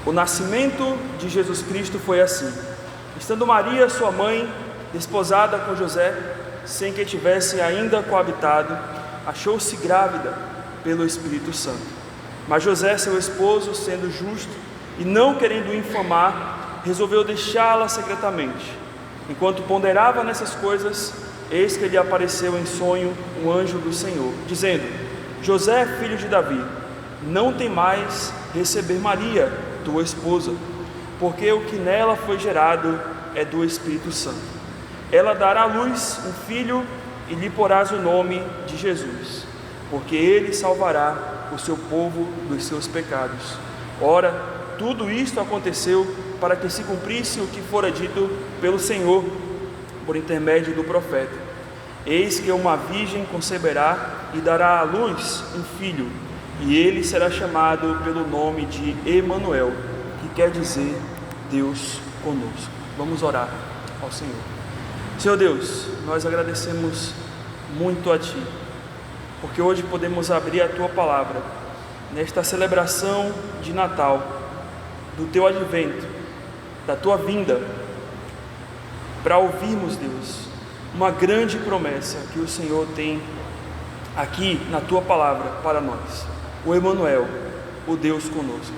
O nascimento de Jesus Cristo foi assim. Estando Maria, sua mãe, desposada com José, sem que tivessem ainda coabitado, achou-se grávida pelo Espírito Santo. Mas José, seu esposo, sendo justo e não querendo infamar, resolveu deixá-la secretamente. Enquanto ponderava nessas coisas, eis que lhe apareceu em sonho um anjo do Senhor, dizendo: José, filho de Davi, não tem mais receber Maria, tua esposa, porque o que nela foi gerado é do Espírito Santo. Ela dará à luz um filho e lhe porás o nome de Jesus, porque ele salvará o seu povo dos seus pecados. Ora, tudo isto aconteceu para que se cumprisse o que fora dito pelo Senhor por intermédio do profeta: eis que uma virgem conceberá e dará à luz um filho, e ele será chamado pelo nome de Emanuel, que quer dizer Deus conosco. Vamos orar ao Senhor. Senhor Deus, nós agradecemos muito a Ti, porque hoje podemos abrir a Tua palavra nesta celebração de Natal, do Teu advento, da Tua vinda, para ouvirmos, Deus, uma grande promessa que o Senhor tem aqui na Tua palavra para nós, o Emanuel, o Deus conosco.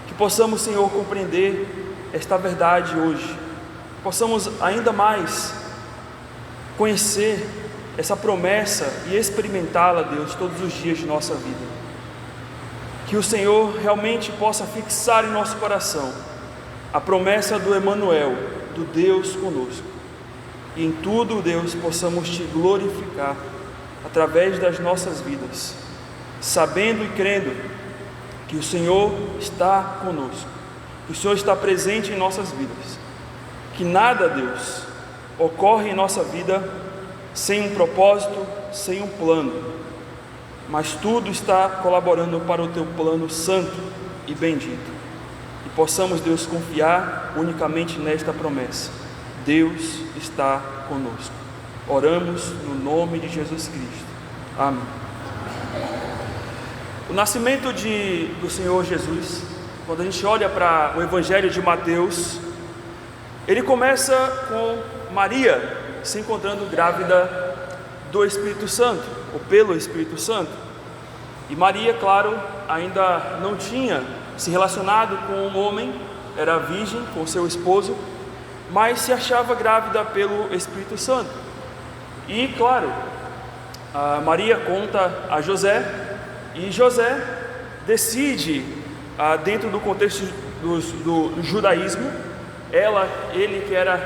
Que possamos, Senhor, compreender esta verdade hoje, possamos ainda mais conhecer essa promessa e experimentá-la, Deus, todos os dias de nossa vida. Que o Senhor realmente possa fixar em nosso coração a promessa do Emanuel, do Deus conosco, e em tudo, Deus, possamos Te glorificar através das nossas vidas, sabendo e crendo que o Senhor está conosco, que o Senhor está presente em nossas vidas, que nada, Deus, ocorre em nossa vida sem um propósito, sem um plano, mas tudo está colaborando para o Teu plano santo e bendito, e possamos, Deus, confiar unicamente nesta promessa: Deus está conosco. Oramos no nome de Jesus Cristo. Amém. O nascimento do Senhor Jesus, quando a gente olha para o Evangelho de Mateus, ele começa com Maria se encontrando grávida do Espírito Santo, ou pelo Espírito Santo. E Maria, claro, ainda não tinha se relacionado com um homem, era virgem com seu esposo, mas se achava grávida pelo Espírito Santo. E, claro, Maria conta a José, e José decide, dentro do contexto do judaísmo, ele que era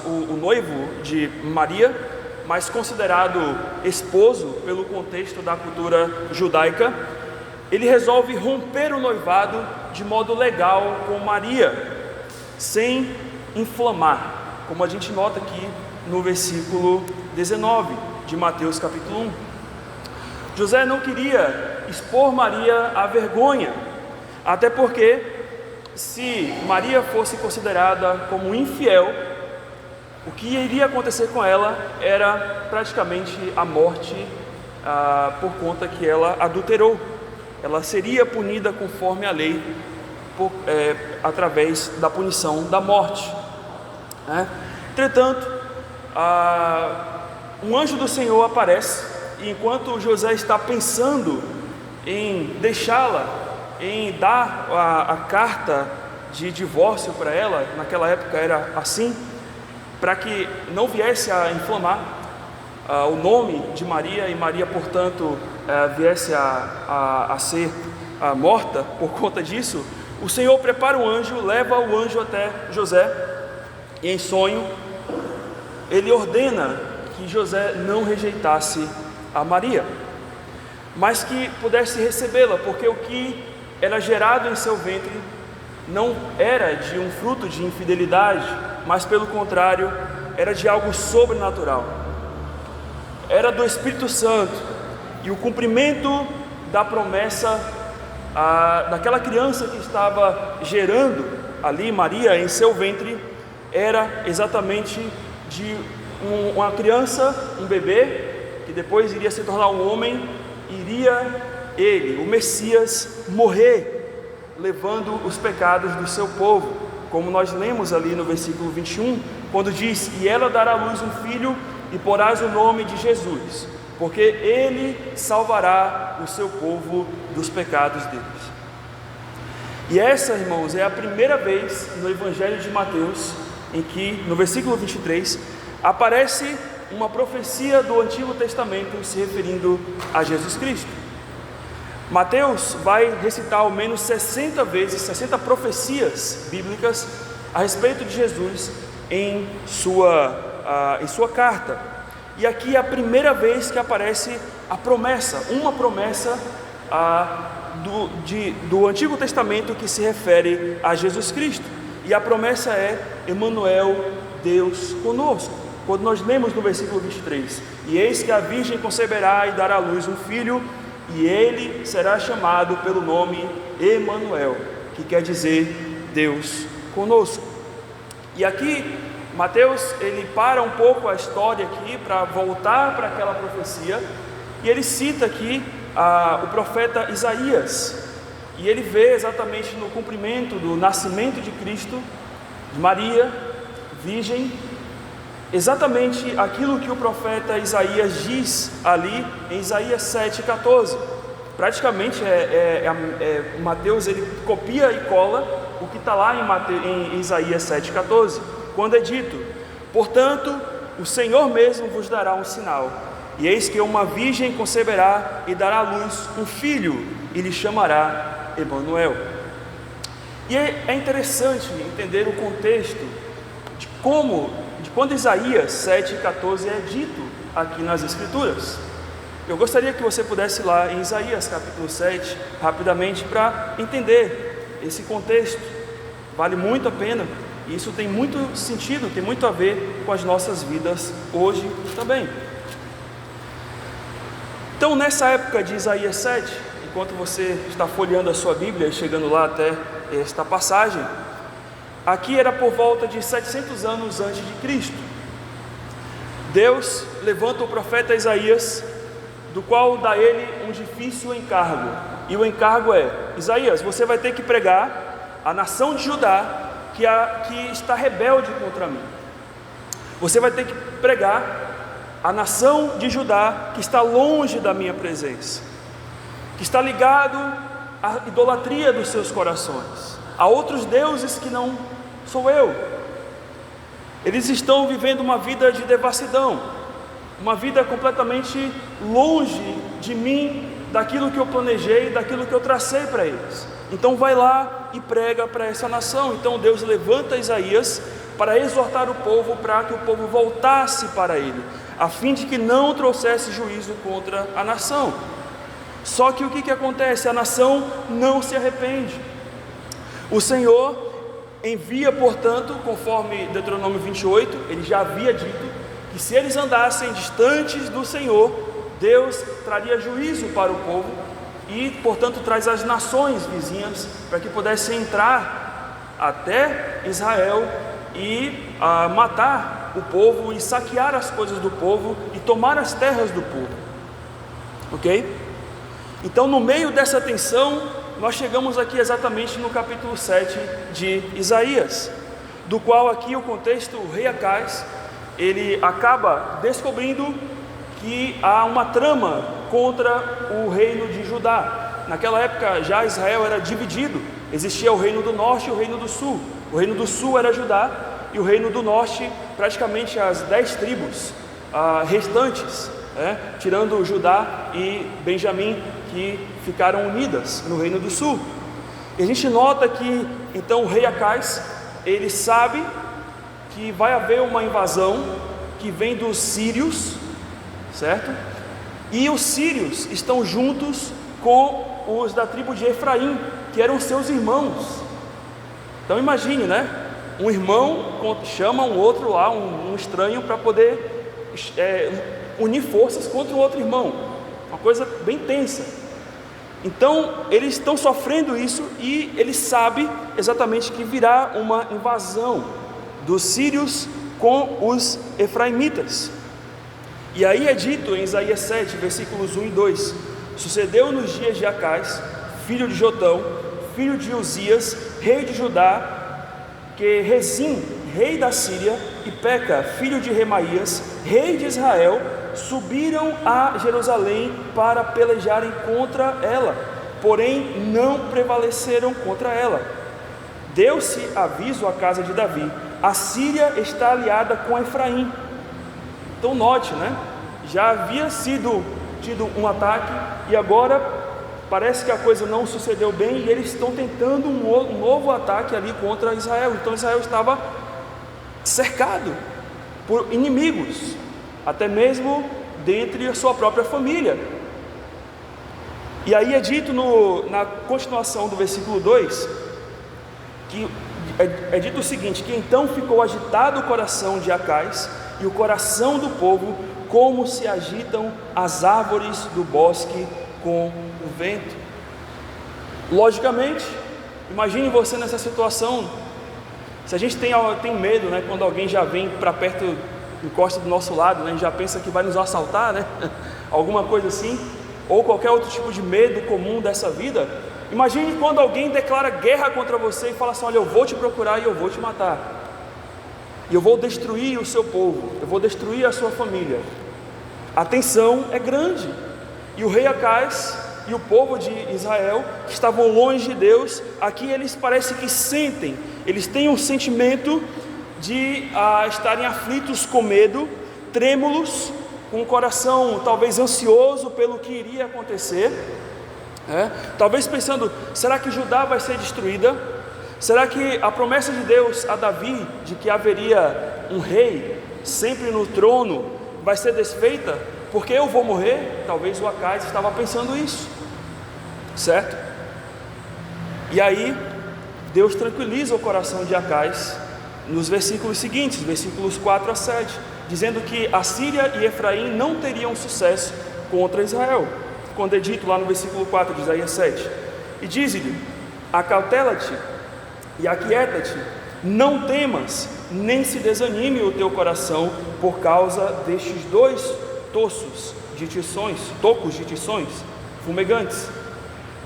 o noivo de Maria, mas considerado esposo pelo contexto da cultura judaica, ele resolve romper o noivado de modo legal com Maria, sem inflamar, como a gente nota aqui no versículo 19 de Mateus capítulo 1. José não queria expor Maria à vergonha, até porque se Maria fosse considerada como infiel, o que iria acontecer com ela era praticamente a morte, por conta que ela adulterou. Ela seria punida conforme a lei, através da punição da morte. Entretanto, um anjo do Senhor aparece, e enquanto José está pensando em deixá-la, em dar a carta de divórcio para ela, naquela época era assim, para que não viesse a inflamar o nome de Maria, e Maria, portanto, viesse a ser morta por conta disso, o Senhor prepara um anjo, leva o anjo até José, e em sonho, ele ordena que José não rejeitasse a Maria, mas que pudesse recebê-la, porque o que era gerado em seu ventre não era de um fruto de infidelidade, mas pelo contrário, era de algo sobrenatural, era do Espírito Santo, e o cumprimento da promessa daquela criança que estava gerando ali Maria em seu ventre, era exatamente de uma criança, um bebê, que depois iria se tornar um homem, iria ele, o Messias, morrer levando os pecados do seu povo, como nós lemos ali no versículo 21, quando diz: e ela dará à luz um filho, e porás o nome de Jesus, porque ele salvará o seu povo dos pecados deles. E essa, irmãos, é a primeira vez no Evangelho de Mateus em que, no versículo 23, aparece uma profecia do Antigo Testamento se referindo a Jesus Cristo. Mateus vai recitar ao menos 60 vezes, 60 profecias bíblicas a respeito de Jesus em sua carta. E aqui é a primeira vez que aparece a promessa, uma promessa do Antigo Testamento que se refere a Jesus Cristo. E a promessa é: Emanuel, Deus conosco. Quando nós lemos no versículo 23: e eis que a virgem conceberá e dará à luz um filho, e ele será chamado pelo nome Emanuel, que quer dizer Deus conosco. E aqui Mateus, ele para um pouco a história aqui para voltar para aquela profecia, e ele cita aqui o profeta Isaías, e ele vê exatamente no cumprimento do nascimento de Cristo, de Maria, virgem, exatamente aquilo que o profeta Isaías diz ali em Isaías 7,14. Praticamente Mateus, ele copia e cola o que está lá em Isaías 7,14, quando é dito: portanto, o Senhor mesmo vos dará um sinal, e eis que uma virgem conceberá e dará à luz um filho, e lhe chamará Emanuel. E é interessante entender o contexto de quando Isaías 7,14 é dito aqui nas Escrituras. Eu gostaria que você pudesse ir lá em Isaías capítulo 7, rapidamente, para entender esse contexto. Vale muito a pena, e isso tem muito sentido, tem muito a ver com as nossas vidas hoje também. Então, nessa época de Isaías 7, enquanto você está folheando a sua Bíblia e chegando lá até esta passagem, aqui era por volta de 700 anos antes de Cristo. Deus levanta o profeta Isaías, do qual dá ele um difícil encargo. E o encargo é: Isaías, você vai ter que pregar a nação de Judá que está rebelde contra mim. Você vai ter que pregar a nação de Judá que está longe da minha presença, que está ligado à idolatria dos seus corações, a outros deuses que não sou eu. Eles estão vivendo uma vida de devassidão, uma vida completamente longe de mim, daquilo que eu planejei, daquilo que eu tracei para eles. Então vai lá e prega para essa nação. Então Deus levanta Isaías para exortar o povo, para que o povo voltasse para ele, a fim de que não trouxesse juízo contra a nação. Só que o que acontece? A nação não se arrepende. O Senhor envia, portanto, conforme Deuteronômio 28, ele já havia dito que se eles andassem distantes do Senhor, Deus traria juízo para o povo e, portanto, traz as nações vizinhas para que pudessem entrar até Israel e matar o povo e saquear as coisas do povo e tomar as terras do povo. Ok? Então, no meio dessa tensão, nós chegamos aqui exatamente no capítulo 7 de Isaías, do qual aqui o contexto, o rei Acais, ele acaba descobrindo que há uma trama contra o reino de Judá. Naquela época já Israel era dividido, existia o reino do norte e o reino do sul. O reino do sul era Judá e o reino do norte, praticamente as 10 tribos restantes, tirando Judá e Benjamim, que ficaram unidas no reino do sul. E a gente nota que então o rei Acais, ele sabe que vai haver uma invasão que vem dos sírios, certo? E os sírios estão juntos com os da tribo de Efraim, que eram seus irmãos. Então imagine, né? Um irmão chama um outro lá, um estranho, para poder unir forças contra o outro irmão. Uma coisa bem tensa. Então eles estão sofrendo isso e ele sabe exatamente que virá uma invasão dos sírios com os efraimitas. E aí é dito em Isaías 7, versículos 1 e 2: sucedeu nos dias de Acais, filho de Jotão, filho de Uzias, rei de Judá, que Rezim, rei da Síria, e Peca, filho de Remaías, rei de Israel, subiram a Jerusalém para pelejarem contra ela, porém não prevaleceram contra ela. Deu-se aviso à casa de Davi: a Síria está aliada com Efraim. Então note, já havia tido um ataque, e agora parece que a coisa não sucedeu bem, e eles estão tentando um novo ataque ali contra Israel. Então Israel estava cercado por inimigos, até mesmo dentre a sua própria família. E aí é dito na continuação do versículo 2, que é dito o seguinte: que então ficou agitado o coração de Acais e o coração do povo, como se agitam as árvores do bosque com o vento. Logicamente, imagine você nessa situação. Se a gente tem medo, quando alguém já vem para perto, encosta do nosso lado, já pensa que vai nos assaltar, alguma coisa assim, ou qualquer outro tipo de medo comum dessa vida. Imagine quando alguém declara guerra contra você e fala assim: olha, eu vou te procurar e eu vou te matar, e eu vou destruir o seu povo, eu vou destruir a sua família. A tensão é grande, e o rei Acais e o povo de Israel, que estavam longe de Deus, aqui eles parecem que sentem, eles têm um sentimento de estarem aflitos com medo, trêmulos, com o coração talvez ansioso pelo que iria acontecer, talvez pensando: será que Judá vai ser destruída? Será que a promessa de Deus a Davi, de que haveria um rei sempre no trono, vai ser desfeita porque eu vou morrer? Talvez o Acais estava pensando isso, certo? E aí Deus tranquiliza o coração de Acais nos versículos seguintes, versículos 4 a 7, dizendo que a Síria e Efraim não teriam sucesso contra Israel, quando é dito lá no versículo 4 de Isaías 7: e diz-lhe: acautela-te e aquieta-te, não temas, nem se desanime o teu coração por causa destes dois tocos de tições fumegantes,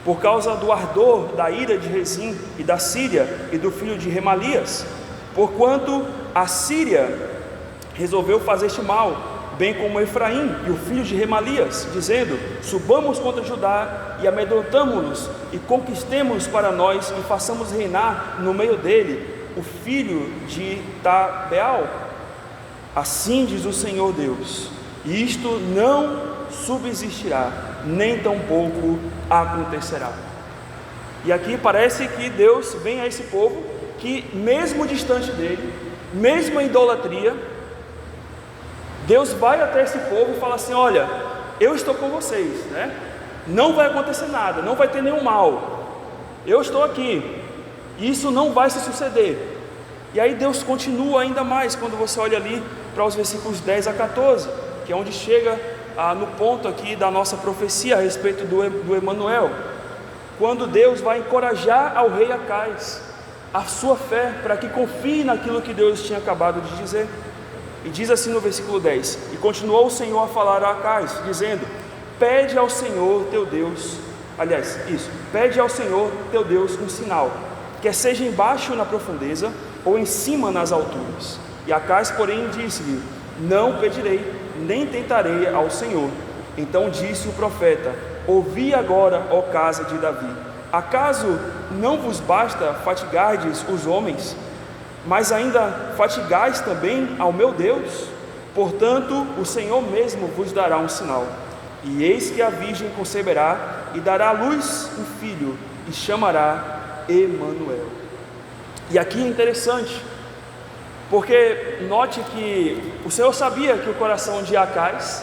por causa do ardor da ira de Rezim e da Síria e do filho de Remalias, porquanto a Síria resolveu fazer-te mal, bem como Efraim e o filho de Remalias, dizendo: subamos contra Judá e amedrontamo-nos e conquistemos para nós e façamos reinar no meio dele o filho de Tabeal. Assim diz o Senhor Deus: isto não subsistirá, nem tampouco acontecerá. E aqui parece que Deus vem a esse povo que, mesmo distante dele, mesmo em idolatria, Deus vai até esse povo e fala assim: olha, eu estou com vocês, não vai acontecer nada, não vai ter nenhum mal, eu estou aqui, isso não vai se suceder. E aí Deus continua ainda mais, quando você olha ali para os versículos 10 a 14, que é onde chega no ponto aqui da nossa profecia a respeito do Emanuel, quando Deus vai encorajar ao rei Acais a sua fé, para que confie naquilo que Deus tinha acabado de dizer. E diz assim no versículo 10: e continuou o Senhor a falar a Acais, dizendo: pede ao Senhor teu Deus, pede ao Senhor teu Deus um sinal, quer seja embaixo na profundeza, ou em cima nas alturas. E Acais, porém, disse-lhe: não pedirei, nem tentarei ao Senhor. Então disse o profeta: ouvi agora, ó casa de Davi, acaso não vos basta fatigardes os homens, mas ainda fatigais também ao meu Deus? Portanto, o Senhor mesmo vos dará um sinal, e eis que a virgem conceberá e dará à luz um filho, e chamará Emanuel. E aqui é interessante, porque note que o Senhor sabia que o coração de Acais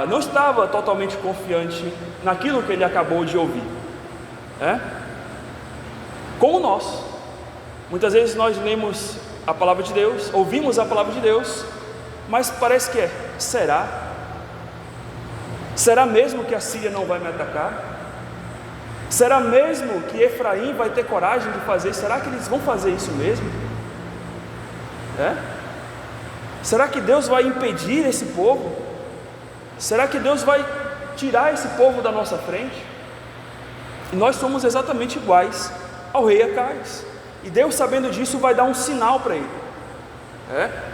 não estava totalmente confiante naquilo que ele acabou de ouvir, como nós. Muitas vezes nós lemos a palavra de Deus, ouvimos a palavra de Deus, mas parece que será mesmo que a Síria não vai me atacar? Será mesmo que Efraim vai ter coragem de fazer? Será que eles vão fazer isso mesmo? Será que Deus vai impedir esse povo? Será que Deus vai tirar esse povo da nossa frente? E nós somos exatamente iguais ao rei Acais. E Deus, sabendo disso, vai dar um sinal para ele.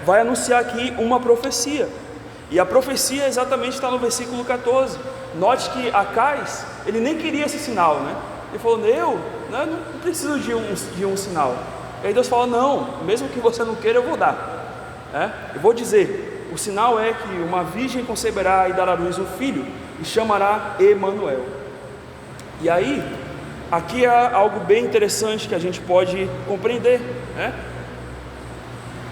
Vai anunciar aqui uma profecia. E a profecia exatamente está no versículo 14. Note que Acais, ele nem queria esse sinal, né? Ele falou, eu não preciso de um sinal. E aí Deus fala, não, mesmo que você não queira, eu vou dar. Eu vou dizer, o sinal é que uma virgem conceberá e dará à luz um filho, e chamará Emanuel. E aí, aqui há algo bem interessante que a gente pode compreender,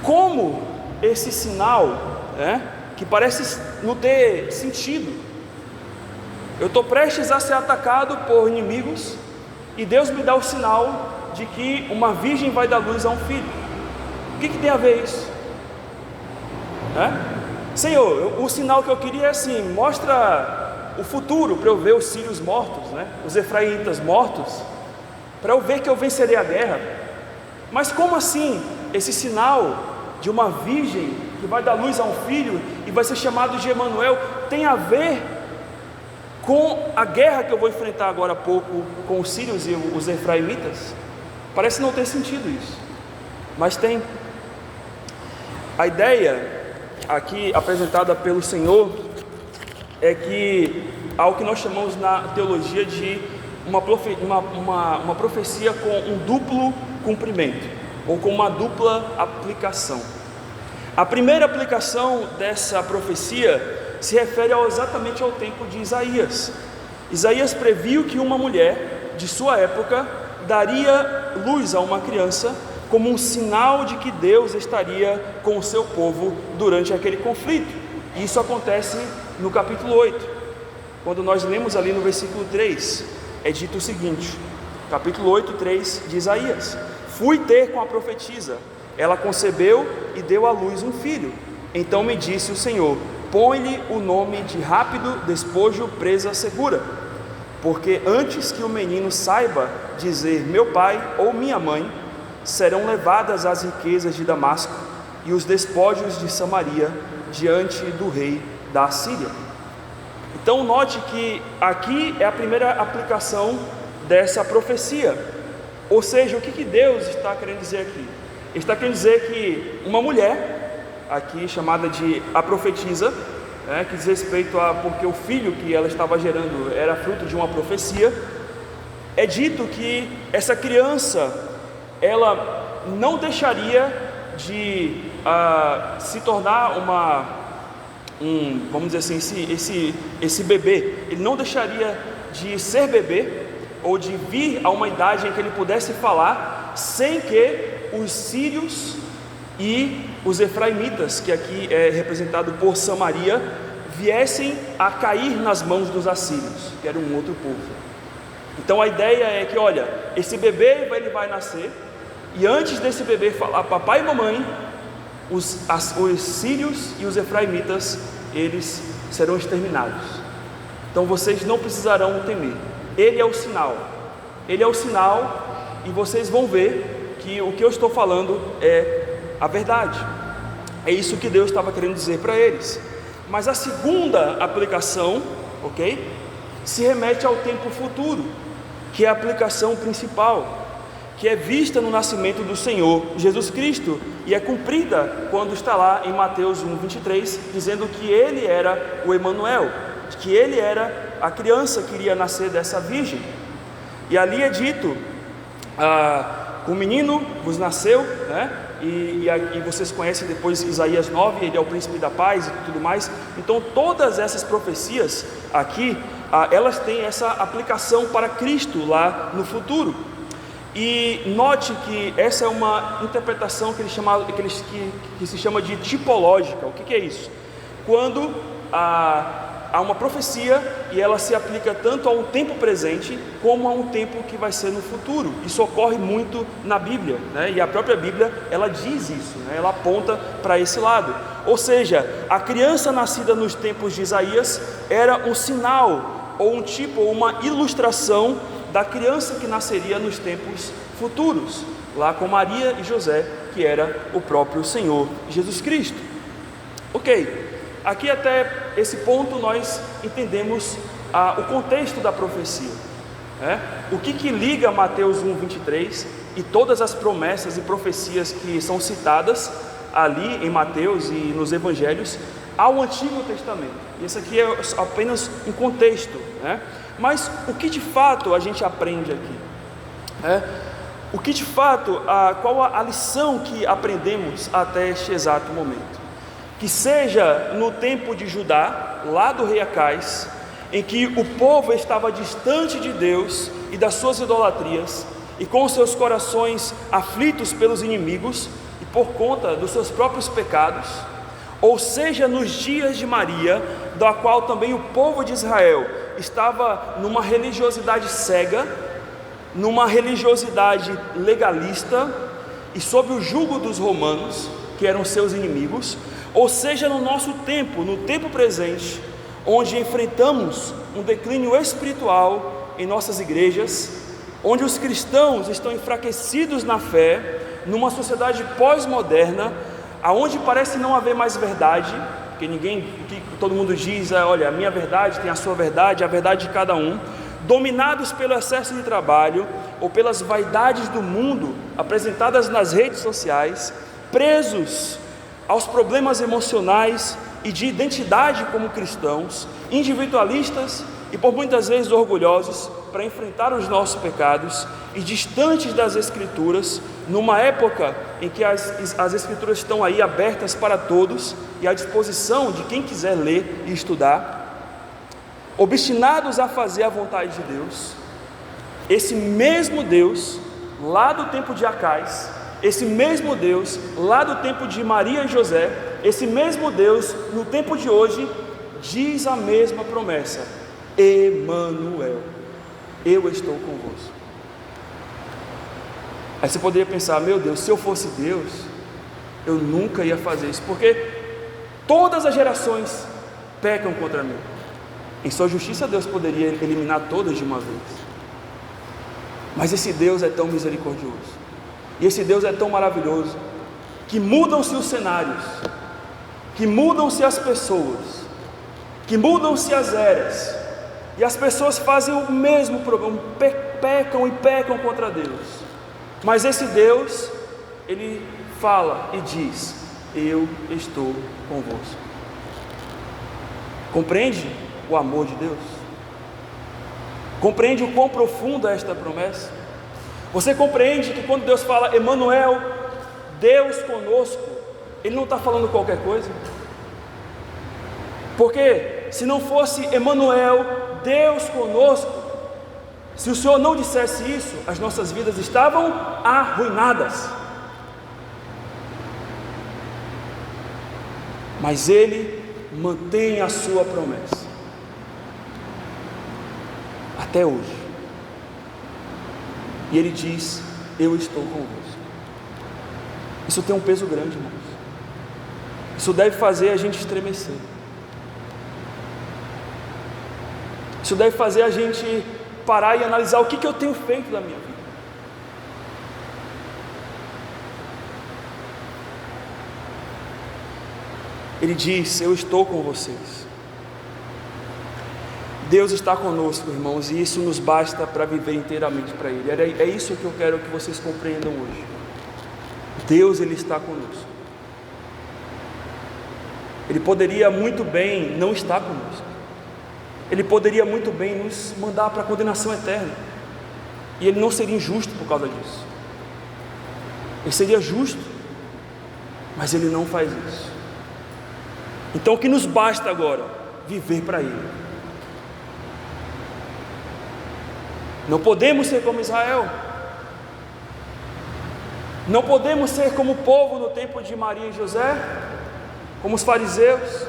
como esse sinal, que parece não ter sentido. Eu estou prestes a ser atacado por inimigos, e Deus me dá o sinal de que uma virgem vai dar luz a um filho. O que tem a ver isso? Senhor, o sinal que eu queria é assim, mostra o futuro para eu ver os sírios mortos, os efraítas mortos, para eu ver que eu vencerei a guerra. Mas como assim esse sinal de uma virgem que vai dar luz a um filho e vai ser chamado de Emanuel tem a ver com a guerra que eu vou enfrentar agora há pouco com os sírios e os efraimitas? Parece não ter sentido isso, mas tem. A ideia aqui apresentada pelo Senhor é que há o que nós chamamos na teologia de uma profecia com um duplo cumprimento, ou com uma dupla aplicação. A primeira aplicação dessa profecia se refere exatamente ao tempo de Isaías. Isaías previu que uma mulher de sua época daria luz a uma criança como um sinal de que Deus estaria com o seu povo durante aquele conflito. E isso acontece no capítulo 8, quando nós lemos ali no versículo 3, é dito o seguinte, capítulo 8, 3 de Isaías: fui ter com a profetisa, ela concebeu e deu à luz um filho. Então me disse o Senhor, põe-lhe o nome de rápido despojo, presa segura, porque antes que o menino saiba dizer meu pai ou minha mãe, serão levadas as riquezas de Damasco e os despojos de Samaria diante do rei da Assíria. Então note que aqui é a primeira aplicação dessa profecia. Ou seja, o que Deus está querendo dizer aqui? Ele está querendo dizer que uma mulher, aqui chamada de a profetisa, que diz respeito a porque o filho que ela estava gerando era fruto de uma profecia, é dito que essa criança, ela não deixaria de se tornar vamos dizer assim, esse bebê, ele não deixaria de ser bebê, ou de vir a uma idade em que ele pudesse falar, sem que os sírios e os efraimitas, que aqui é representado por Samaria, viessem a cair nas mãos dos assírios, que era um outro povo. Então a ideia é que, olha, esse bebê ele vai nascer, e antes desse bebê falar papai e mamãe, os sírios e os efraimitas, eles serão exterminados. Então vocês não precisarão temer. Ele é o sinal, e vocês vão ver que o que eu estou falando é a verdade. É isso que Deus estava querendo dizer para eles. Mas a segunda aplicação, se remete ao tempo futuro, que é a aplicação principal, que é vista no nascimento do Senhor Jesus Cristo, e é cumprida quando está lá em Mateus 1:23, dizendo que Ele era o Emanuel, que Ele era a criança que iria nascer dessa virgem. E ali é dito, o menino vos nasceu, e vocês conhecem depois Isaías 9, ele é o príncipe da paz e tudo mais. Então todas essas profecias aqui, elas têm essa aplicação para Cristo lá no futuro. E note que essa é uma interpretação que se chama de tipológica. O que é isso? Quando há uma profecia e ela se aplica tanto a um tempo presente como a um tempo que vai ser no futuro. Isso ocorre muito na Bíblia, e a própria Bíblia ela diz isso, ela aponta para esse lado. Ou seja, a criança nascida nos tempos de Isaías era um sinal, ou um tipo, ou uma ilustração da criança que nasceria nos tempos futuros, lá com Maria e José, que era o próprio Senhor Jesus Cristo. Aqui até esse ponto nós entendemos o contexto da profecia. O que liga Mateus 1:23 e todas as promessas e profecias que são citadas ali em Mateus e nos Evangelhos ao Antigo Testamento? Isso aqui é apenas um contexto, Mas o que de fato a gente aprende aqui? O que de fato, qual a lição que aprendemos até este exato momento? Que seja no tempo de Judá, lá do rei Acais, em que o povo estava distante de Deus e das suas idolatrias, e com seus corações aflitos pelos inimigos e por conta dos seus próprios pecados, ou seja nos dias de Maria, da qual também o povo de Israel estava numa religiosidade cega, numa religiosidade legalista e sob o jugo dos romanos, que eram seus inimigos, ou seja no nosso tempo, no tempo presente, onde enfrentamos um declínio espiritual em nossas igrejas, onde os cristãos estão enfraquecidos na fé, numa sociedade pós-moderna, aonde parece não haver mais verdade, porque todo mundo diz, olha, a minha verdade tem a sua verdade, a verdade de cada um, dominados pelo excesso de trabalho ou pelas vaidades do mundo apresentadas nas redes sociais, presos aos problemas emocionais e de identidade como cristãos, individualistas e por muitas vezes orgulhosos para enfrentar os nossos pecados e distantes das Escrituras, numa época em que as Escrituras estão aí abertas para todos e à disposição de quem quiser ler e estudar, obstinados a fazer a vontade de Deus. Esse mesmo Deus lá do tempo de Acais, esse mesmo Deus lá do tempo de Maria e José, esse mesmo Deus no tempo de hoje diz a mesma promessa: Emanuel, eu estou convosco. Aí você poderia pensar, meu Deus, se eu fosse Deus, eu nunca ia fazer isso, porque todas as gerações pecam contra mim. Em sua justiça Deus poderia eliminar todas de uma vez. Mas esse Deus é tão misericordioso, e esse Deus é tão maravilhoso, que mudam-se os cenários, que mudam-se as pessoas, que mudam-se as eras, e as pessoas fazem o mesmo problema, pecam e pecam contra Deus. Mas esse Deus, Ele fala e diz: eu estou convosco. Compreende o amor de Deus? Compreende o quão profunda é esta promessa? Você compreende que quando Deus fala Emanuel, Deus conosco, Ele não está falando qualquer coisa? Porque se não fosse Emanuel, Deus conosco, se o Senhor não dissesse isso, as nossas vidas estavam arruinadas. Mas Ele mantém a sua promessa até hoje, e Ele diz: eu estou convosco. Isso tem um peso grande, irmãos. Isso deve fazer a gente estremecer. Isso deve fazer a gente parar e analisar o que eu tenho feito da minha vida. Ele diz: eu estou com vocês. Deus está conosco, irmãos, e isso nos basta para viver inteiramente para Ele. É isso que eu quero que vocês compreendam hoje. Deus, Ele está conosco. Ele poderia muito bem não estar conosco. Ele poderia muito bem nos mandar para a condenação eterna, e Ele não seria injusto por causa disso. Ele seria justo, mas Ele não faz isso. Então o que nos basta agora? Viver para Ele. Não podemos ser como Israel, não podemos ser como o povo no tempo de Maria e José, como os fariseus,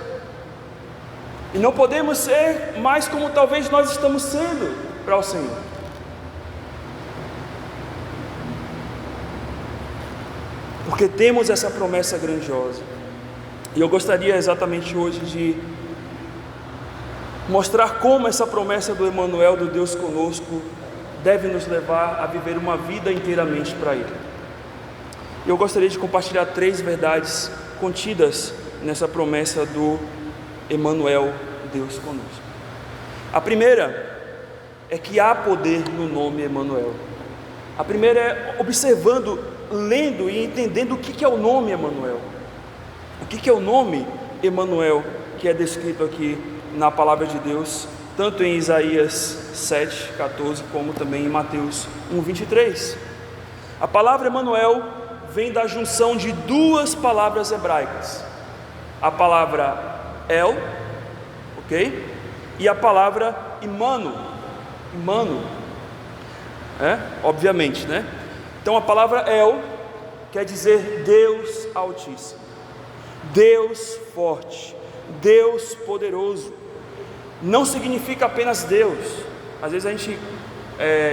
e não podemos ser mais como talvez nós estamos sendo para o Senhor. Porque temos essa promessa grandiosa, e eu gostaria exatamente hoje de mostrar como essa promessa do Emanuel, do Deus conosco, deve nos levar a viver uma vida inteiramente para Ele. Eu gostaria de compartilhar 3 verdades contidas nessa promessa do Emanuel, Deus conosco. A primeira é que há poder no nome Emanuel. A primeira é observando, lendo e entendendo o que é o nome Emanuel. O que é o nome Emanuel que é descrito aqui na palavra de Deus, tanto em Isaías 7:14 como também em Mateus 1:23. A palavra Emanuel vem da junção de duas palavras hebraicas, a palavra El, ok? E a palavra Imano, obviamente, né? Então a palavra El quer dizer Deus Altíssimo, Deus forte, Deus poderoso. Não significa apenas Deus. Às vezes a gente,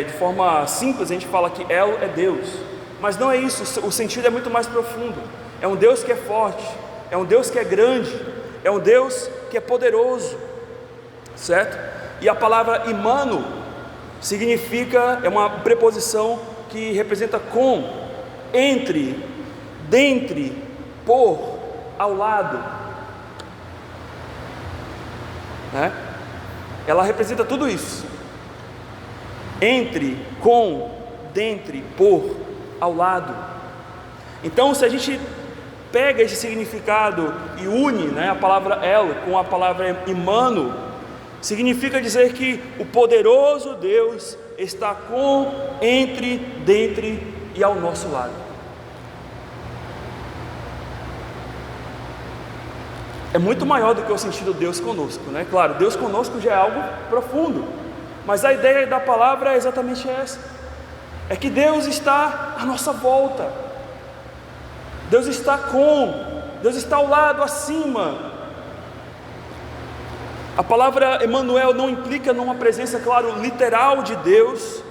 de forma simples, a gente fala que El é Deus, mas não é isso. O sentido é muito mais profundo. É um Deus que é forte, é um Deus que é grande, é um Deus que é poderoso, certo? E a palavra Imano significa, é uma preposição que representa com, entre, dentre, por, ao lado, né? Ela representa tudo isso: entre, com, dentre, por, ao lado. Então, se a gente pega esse significado e une, né, a palavra El com a palavra Imano, significa dizer que o poderoso Deus está com, entre, dentre e ao nosso lado. É muito maior do que o sentido Deus conosco, né? Claro, Deus conosco já é algo profundo, mas a ideia da palavra é exatamente essa: é que Deus está à nossa volta, Deus está Deus está ao lado, acima. A palavra Emanuel não implica numa presença, claro, literal de Deus,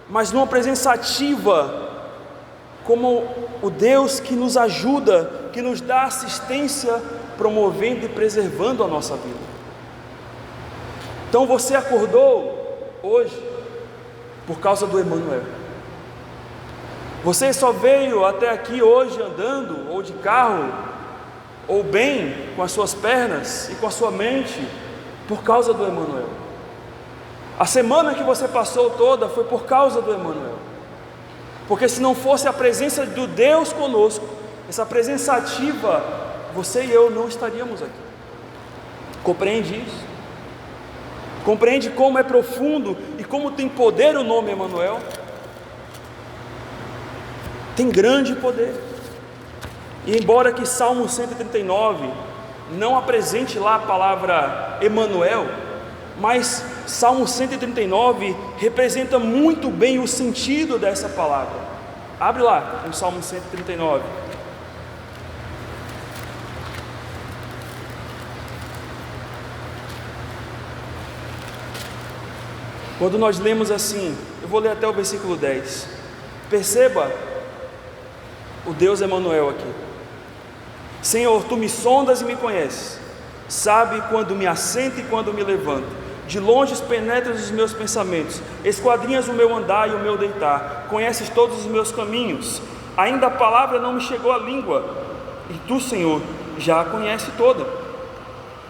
mas numa presença ativa, como o Deus que nos ajuda, que nos dá assistência, promovendo e preservando a nossa vida. Então você acordou hoje por causa do Emanuel. Você só veio até aqui hoje andando, ou de carro, ou bem com as suas pernas e com a sua mente, por causa do Emanuel. A semana que você passou toda foi por causa do Emanuel. Porque se não fosse a presença do Deus conosco, essa presença ativa, você e eu não estaríamos aqui. Compreende isso? Compreende como é profundo e como tem poder o nome Emanuel? Tem grande poder. E embora que Salmo 139 não apresente lá a palavra Emanuel, mas Salmo 139 representa muito bem o sentido dessa palavra. Abre lá, no Salmo 139. Quando nós lemos assim, eu vou ler até o versículo 10. Perceba o Deus Emanuel aqui. Senhor, tu me sondas e me conheces, sabe quando me assento e quando me levanto. De longe penetras os meus pensamentos, esquadrinhas o meu andar e o meu deitar, conheces todos os meus caminhos, ainda a palavra não me chegou à língua, e tu, Senhor, já a conheces toda.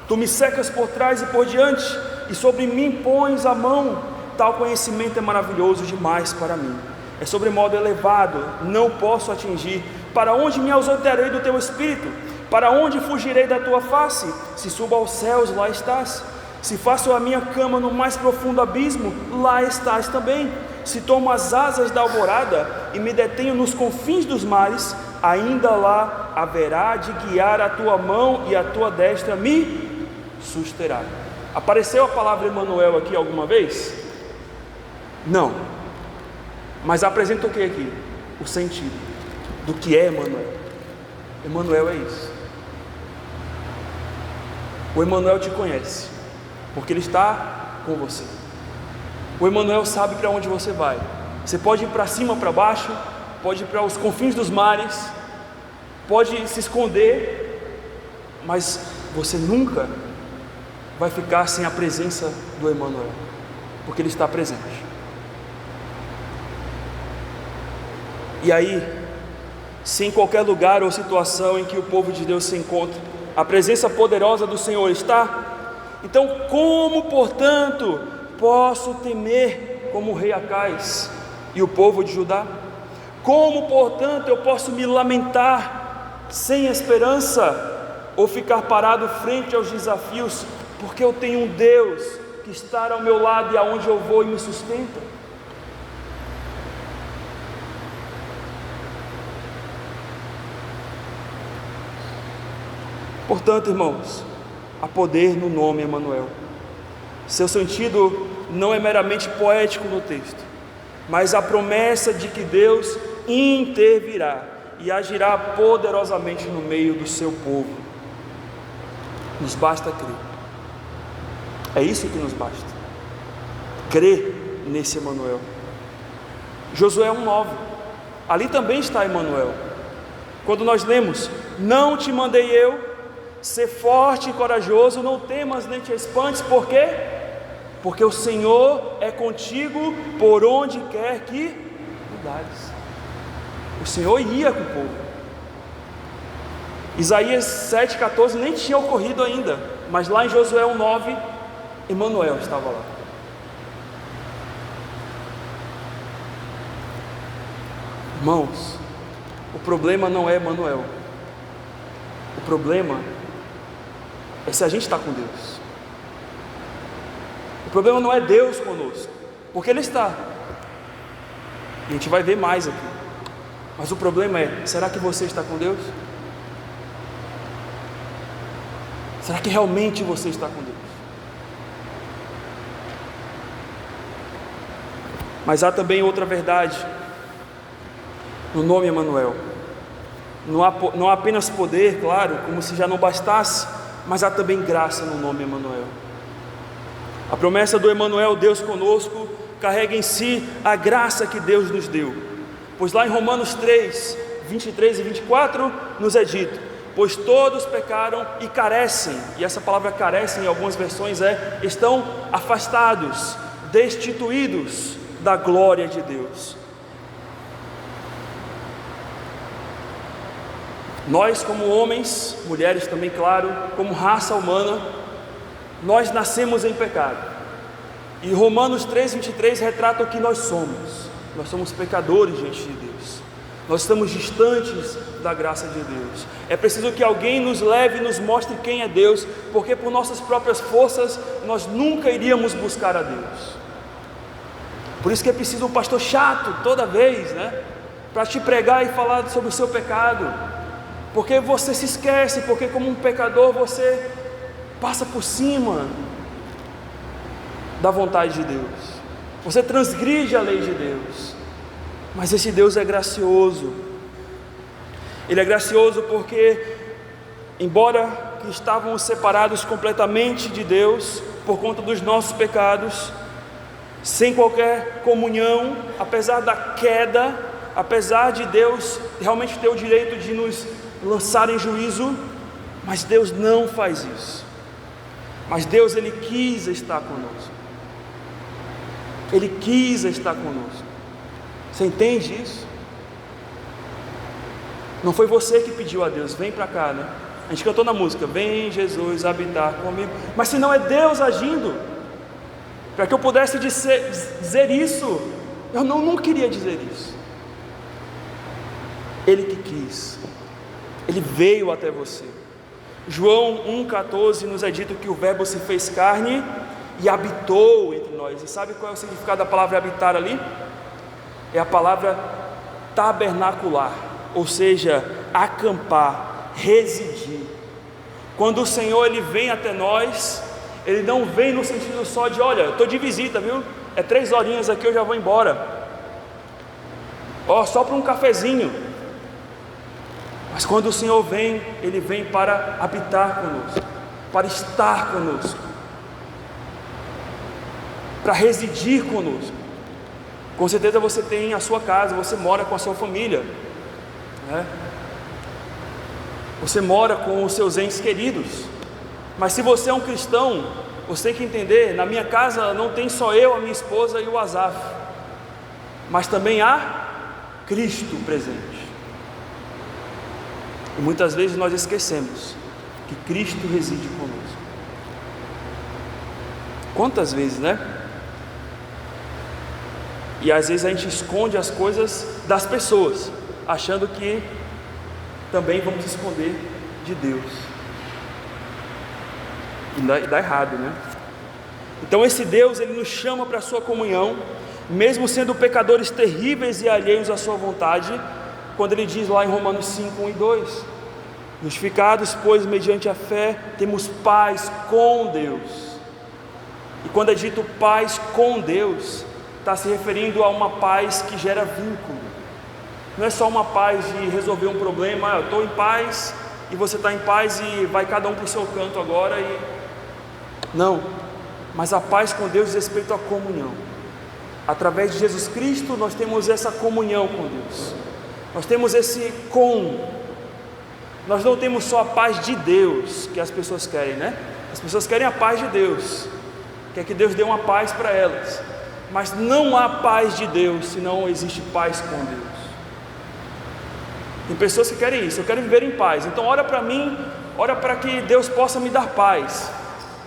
Tu me cercas por trás e por diante, e sobre mim pões a mão. Tal conhecimento é maravilhoso demais para mim, é sobremodo elevado, não posso atingir. Para onde me ausentarei do teu espírito? Para onde fugirei da tua face? Se subo aos céus, lá estás. Se faço a minha cama no mais profundo abismo, lá estás também. Se tomo as asas da alvorada e me detenho nos confins dos mares, ainda lá haverá de guiar a tua mão e a tua destra me susterá. Apareceu a palavra Emanuel aqui alguma vez? Não. Mas apresenta o que aqui? O sentido do que é Emanuel. Emanuel é isso. O Emanuel te conhece, porque ele está com você. O Emanuel sabe para onde você vai. Você pode ir para cima, para baixo, pode ir para os confins dos mares, pode se esconder, mas você nunca vai ficar sem a presença do Emanuel, porque ele está presente. E aí, se em qualquer lugar ou situação em que o povo de Deus se encontra, a presença poderosa do Senhor está, então como, portanto, posso temer como o rei Acais e o povo de Judá? Como, portanto, eu posso me lamentar sem esperança, ou ficar parado frente aos desafios, porque eu tenho um Deus que está ao meu lado e aonde eu vou e me sustenta? Portanto, irmãos, há poder no nome Emanuel. Seu sentido não é meramente poético no texto, mas a promessa de que Deus intervirá e agirá poderosamente no meio do seu povo. Nos basta crer. É isso que nos basta. Crer nesse Emanuel. Josué 1:9. Ali também está Emanuel. Quando nós lemos: não te mandei eu, ser forte e corajoso, não temas nem te espantes. Por quê? Porque o Senhor é contigo por onde quer que andares. O Senhor ia com o povo. Isaías 7,14 nem tinha ocorrido ainda, mas lá em Josué 1:9, Emanuel estava lá. Irmãos, o problema não é Emanuel. O problema é se a gente está com Deus. O problema não é Deus conosco, porque Ele está. E a gente vai ver mais aqui. Mas o problema é: será que você está com Deus? Será que realmente você está com Deus? Mas há também outra verdade no nome Emanuel. Não há apenas poder, claro, como se já não bastasse, mas há também graça no nome Emanuel. A promessa do Emanuel, Deus conosco, carrega em si a graça que Deus nos deu. Pois lá em Romanos 3, 23 e 24, nos é dito: pois todos pecaram e carecem, e essa palavra carecem em algumas versões estão afastados, destituídos da glória de Deus. Nós, como homens, mulheres também, claro, como raça humana, nós nascemos em pecado. E Romanos 3,23 retrata o que nós somos. Nós somos pecadores diante de Deus. Nós estamos distantes da graça de Deus. É preciso que alguém nos leve e nos mostre quem é Deus, porque por nossas próprias forças nós nunca iríamos buscar a Deus. Por isso que é preciso um pastor chato toda vez, para te pregar e falar sobre o seu pecado. Porque você se esquece, porque como um pecador você passa por cima da vontade de Deus. Você transgride a lei de Deus. Mas esse Deus é gracioso. Ele é gracioso porque, embora que estávamos separados completamente de Deus por conta dos nossos pecados, sem qualquer comunhão, apesar da queda, apesar de Deus realmente ter o direito de nos lançar em juízo, mas Deus não faz isso. Mas Deus, Ele quis estar conosco. Ele quis estar conosco. Você entende isso? Não foi você que pediu a Deus: vem para cá, A gente cantou na música: vem Jesus habitar comigo. Mas se não é Deus agindo, para que eu pudesse dizer isso, eu não queria dizer isso. Ele que quis. Ele veio até você. João 1,14 nos é dito que o Verbo se fez carne e habitou entre nós. E sabe qual é o significado da palavra habitar ali? É a palavra tabernacular, ou seja, acampar, residir. Quando o Senhor Ele vem até nós, Ele não vem no sentido só de: olha, estou de visita, viu? É 3 horinhas aqui, eu já vou embora. Só para um cafezinho. Mas quando o Senhor vem, Ele vem para habitar conosco, para estar conosco, para residir conosco. Com certeza você tem a sua casa, você mora com a sua família, Você mora com os seus entes queridos. Mas se você é um cristão, você tem que entender: na minha casa não tem só eu, a minha esposa e o Asaf, mas também há Cristo presente. E muitas vezes nós esquecemos que Cristo reside conosco. Quantas vezes, E às vezes a gente esconde as coisas das pessoas, achando que também vamos esconder de Deus. E dá errado, né? Então esse Deus, Ele nos chama para a sua comunhão, mesmo sendo pecadores terríveis e alheios à sua vontade, quando Ele diz lá em Romanos 5, 1 e 2: justificados, pois, mediante a fé, temos paz com Deus. E quando é dito paz com Deus, está se referindo a uma paz que gera vínculo. Não é só uma paz de resolver um problema, eu estou em paz e você está em paz e vai cada um para o seu canto agora. Não, mas a paz com Deus diz respeito à comunhão. Através de Jesus Cristo nós temos essa comunhão com Deus. Nós temos esse nós não temos só a paz de Deus que as pessoas querem, né? As pessoas querem a paz de Deus, quer que Deus dê uma paz para elas, mas não há paz de Deus se não existe paz com Deus. Tem pessoas que querem isso, eu quero viver em paz, então ora para mim, ora para que Deus possa me dar paz.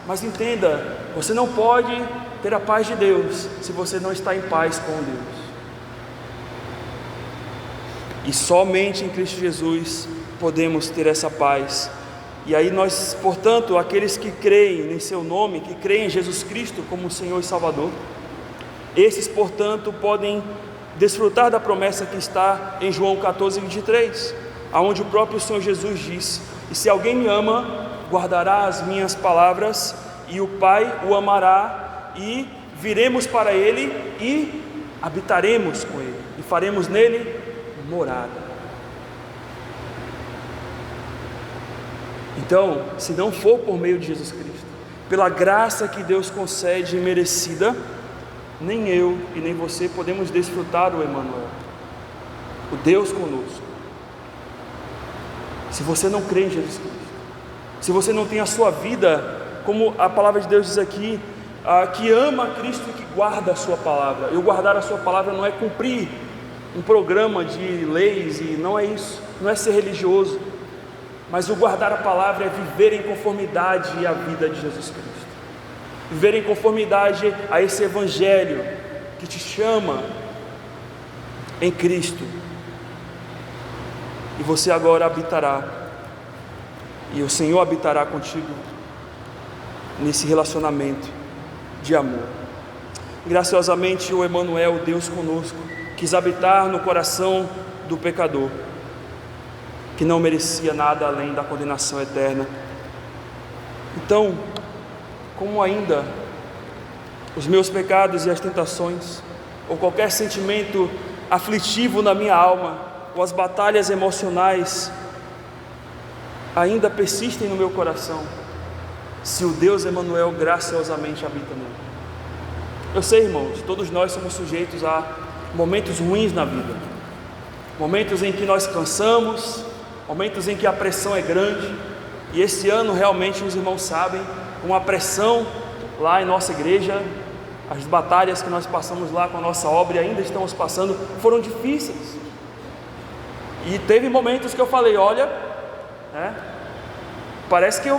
Mas entenda, você não pode ter a paz de Deus se você não está em paz com Deus. E somente em Cristo Jesus podemos ter essa paz. E aí nós, portanto, aqueles que creem em seu nome, que creem em Jesus Cristo como Senhor e Salvador, esses, portanto, podem desfrutar da promessa que está em João 14, 23, aonde o próprio Senhor Jesus diz: e se alguém me ama, guardará as minhas palavras, e o Pai o amará, e viremos para ele e habitaremos com ele, e faremos nele morada. Então, se não for por meio de Jesus Cristo, pela graça que Deus concede merecida, nem eu e nem você podemos desfrutar do Emmanuel, o Deus conosco. Se você não crê em Jesus Cristo, se você não tem a sua vida, como a palavra de Deus diz aqui, que ama Cristo e que guarda a sua palavra. E o guardar a sua palavra não é cumprir um programa de leis, e não é isso, não é ser religioso, mas o guardar a palavra é viver em conformidade à vida de Jesus Cristo, viver em conformidade a esse Evangelho que te chama em Cristo. E você agora habitará, e o Senhor habitará contigo nesse relacionamento de amor. Graciosamente o Emmanuel, Deus conosco, quis habitar no coração do pecador, que não merecia nada além da condenação eterna. Então, como ainda os meus pecados e as tentações, ou qualquer sentimento aflitivo na minha alma, ou as batalhas emocionais ainda persistem no meu coração, se o Deus Emmanuel graciosamente habita nele. Eu sei, irmãos, todos nós somos sujeitos a momentos ruins na vida, momentos em que nós cansamos, momentos em que a pressão é grande, e esse ano realmente os irmãos sabem, com a pressão lá em nossa igreja, as batalhas que nós passamos lá com a nossa obra e ainda estamos passando, foram difíceis, e teve momentos que eu falei, olha, parece que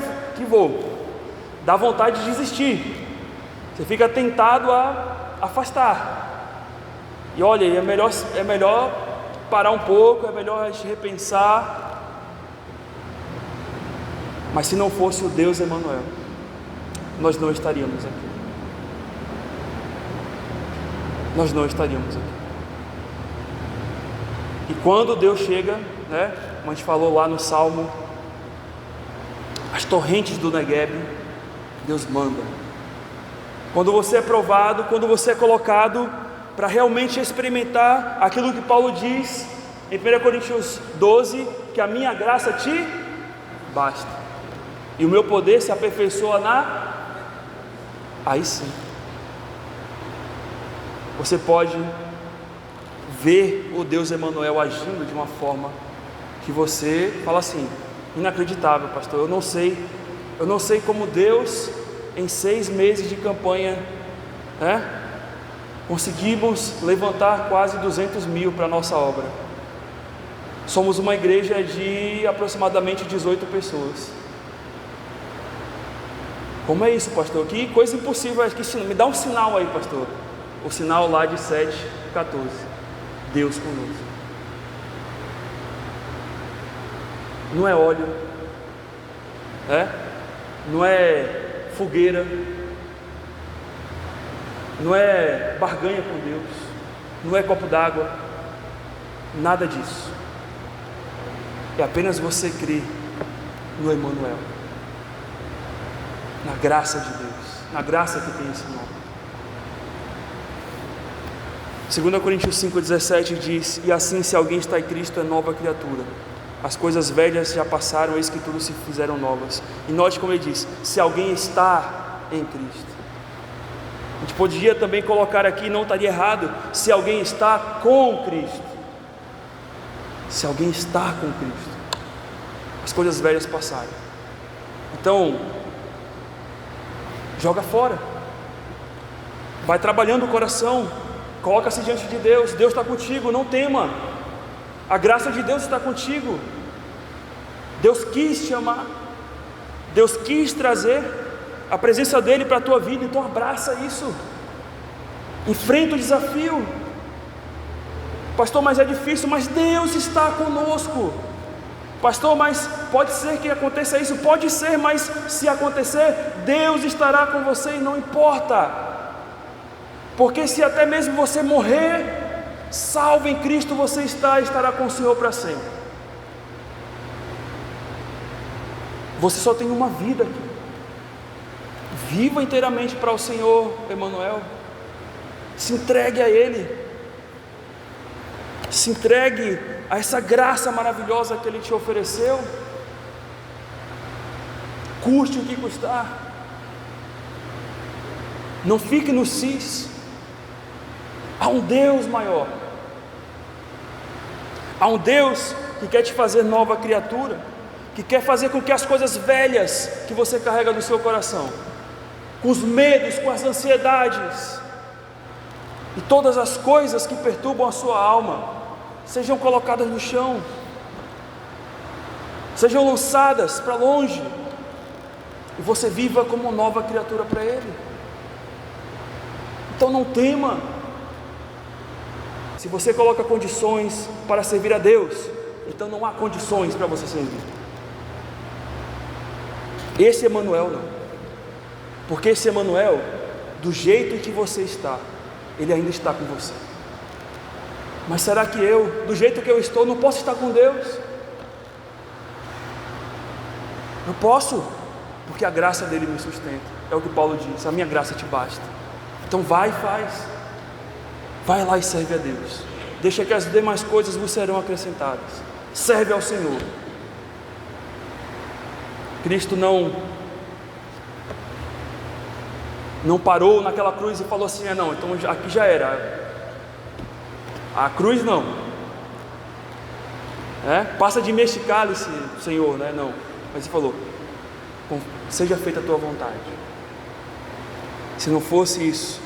dá vontade de desistir, você fica tentado a afastar, e olha, é melhor parar um pouco, é melhor a gente repensar. Mas se não fosse o Deus Emmanuel, nós não estaríamos aqui. Nós não estaríamos aqui. E quando Deus chega, como a gente falou lá no Salmo, as torrentes do Negueb, Deus manda. Quando você é provado, quando você é colocado para realmente experimentar aquilo que Paulo diz em 1 Coríntios 12, que a minha graça te basta, e o meu poder se aperfeiçoa aí sim, você pode ver o Deus Emmanuel agindo de uma forma que você fala assim, inacreditável, pastor, eu não sei como Deus, em 6 meses de campanha, conseguimos levantar quase 200 mil para a nossa obra. Somos uma igreja de aproximadamente 18 pessoas. Como é isso, pastor? Que coisa impossível, me dá um sinal aí, pastor. O sinal lá de 7,14. Deus conosco. Não é óleo, não é fogueira, não é barganha com Deus, não é copo d'água, nada disso. É apenas você crer no Emanuel, na graça de Deus, na graça que tem esse nome. 2 Coríntios 5,17 diz: e assim, se alguém está em Cristo, é nova criatura. As coisas velhas já passaram, eis que tudo se fizeram novas. E note como ele diz: se alguém está em Cristo. A gente podia também colocar aqui, não estaria errado, se alguém está com Cristo. Se alguém está com Cristo, as coisas velhas passaram. Então, joga fora, vai trabalhando o coração, coloca-se diante de Deus. Deus está contigo, não tema. A graça de Deus está contigo. Deus quis te amar, Deus quis trazer a presença dEle para a tua vida. Então abraça isso, enfrenta o desafio. Pastor, mas é difícil. Mas Deus está conosco. Pastor, mas pode ser que aconteça isso. Pode ser, mas se acontecer, Deus estará com você e não importa. Porque se até mesmo você morrer salvo em Cristo, você estará com o Senhor para sempre. Você só tem uma vida aqui. Viva inteiramente para o Senhor, Emanuel. Se entregue a Ele. Se entregue a essa graça maravilhosa que Ele te ofereceu. Custe o que custar. Não fique no cis. Há um Deus maior. Há um Deus que quer te fazer nova criatura, que quer fazer com que as coisas velhas que você carrega no seu coração, com os medos, com as ansiedades e todas as coisas que perturbam a sua alma, sejam colocadas no chão, sejam lançadas para longe, e você viva como nova criatura para Ele. Então não tema. Se você coloca condições para servir a Deus, então não há condições para você servir. Esse Emanuel não. Porque esse Emanuel, do jeito em que você está, Ele ainda está com você. Mas será que eu, do jeito que eu estou, não posso estar com Deus? Eu posso, porque a graça dele me sustenta. É o que Paulo diz: a minha graça te basta. Então vai e faz. Vai lá e serve a Deus. Deixa que as demais coisas vos serão acrescentadas. Serve ao Senhor. Cristo não parou naquela cruz e falou assim: não, então aqui já era. A cruz não. Passa de mim este cálice, Senhor, não. Mas Ele falou: seja feita a tua vontade. Se não fosse isso,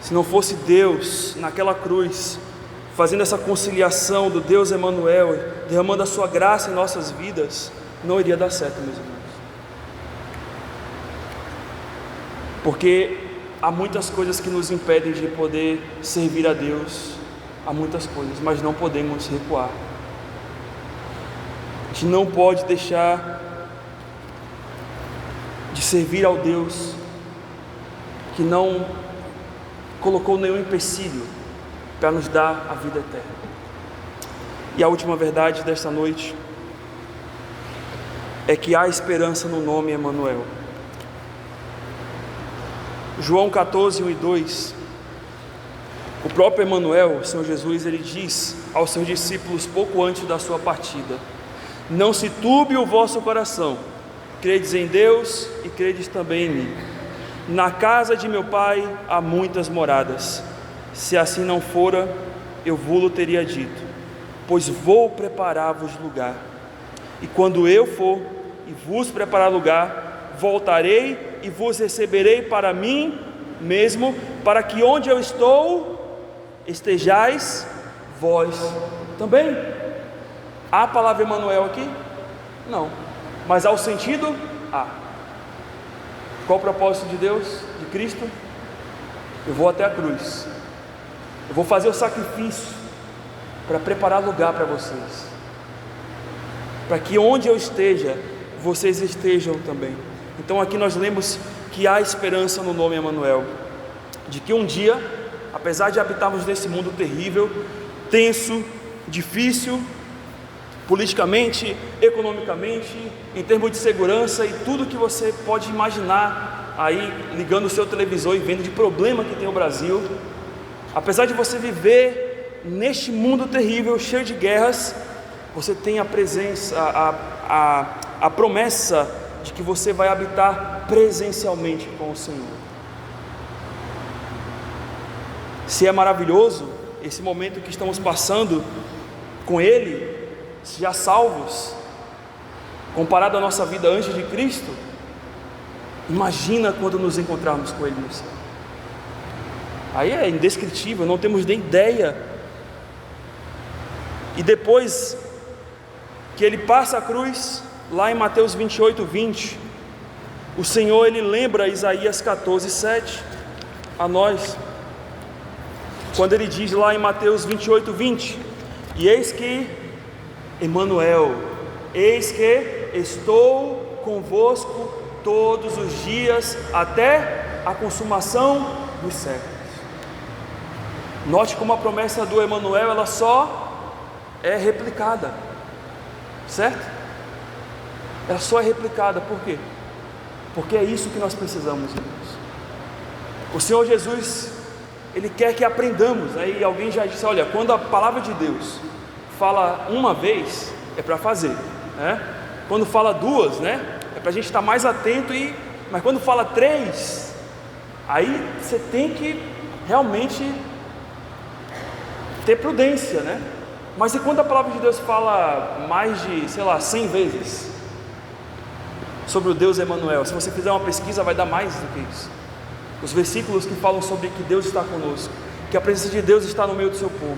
se não fosse Deus naquela cruz, fazendo essa conciliação do Deus Emanuel, derramando a sua graça em nossas vidas, não iria dar certo, meus irmãos. Porque há muitas coisas que nos impedem de poder servir a Deus, há muitas coisas, mas não podemos recuar. A gente não pode deixar de servir ao Deus que não colocou nenhum empecilho para nos dar a vida eterna. E a última verdade desta noite é que há esperança no nome Emanuel. João 14, 1 e 2, o próprio Emanuel, o Senhor Jesus, ele diz aos seus discípulos pouco antes da sua partida: não se turbe o vosso coração, credes em Deus e credes também em mim. Na casa de meu Pai há muitas moradas. Se assim não fora, eu vou-lo teria dito, pois vou preparar-vos lugar. E quando eu for e vos preparar lugar, voltarei e vos receberei para mim mesmo, para que onde eu estou, estejais vós também. Há a palavra Emanuel aqui? Não. Mas há o sentido? Há. Qual o propósito de Deus, de Cristo? eu vou até a cruz, eu vou fazer o sacrifício para preparar lugar para vocês, para que onde eu esteja, vocês estejam também. Então aqui nós lemos que há esperança no nome Emanuel, de que um dia, apesar de habitarmos nesse mundo terrível, tenso, difícil, politicamente, economicamente, em termos de segurança e tudo que você pode imaginar aí, ligando o seu televisor e vendo de problema que tem o Brasil, apesar de você viver neste mundo terrível, cheio de guerras, você tem a presença, a promessa de que você vai habitar presencialmente com o Senhor. Se é maravilhoso esse momento que estamos passando com Ele, já salvos, comparado à nossa vida antes de Cristo, imagina quando nos encontrarmos com Ele no céu. Aí é indescritível, não temos nem ideia. E depois que Ele passa a cruz, lá em Mateus 28, 20, o Senhor, Ele lembra Isaías 14, 7 a nós, quando Ele diz lá em Mateus 28, 20: e eis que Emanuel, eis que estou convosco todos os dias, até a consumação dos séculos. Note como a promessa do Emanuel, ela só é replicada, certo? Ela só é replicada, por quê? Porque é isso que nós precisamos, irmãos. O Senhor Jesus, Ele quer que aprendamos. Aí alguém já disse, olha, quando a palavra de Deus fala uma vez, é para fazer, né? Quando fala duas, né? É para a gente estar mais atento, mas quando fala três, aí você tem que realmente ter prudência, né? Mas e quando a palavra de Deus fala mais de, 100 vezes sobre o Deus Emanuel? Se você fizer uma pesquisa, vai dar mais do que isso. Os versículos que falam sobre que Deus está conosco, que a presença de Deus está no meio do seu povo.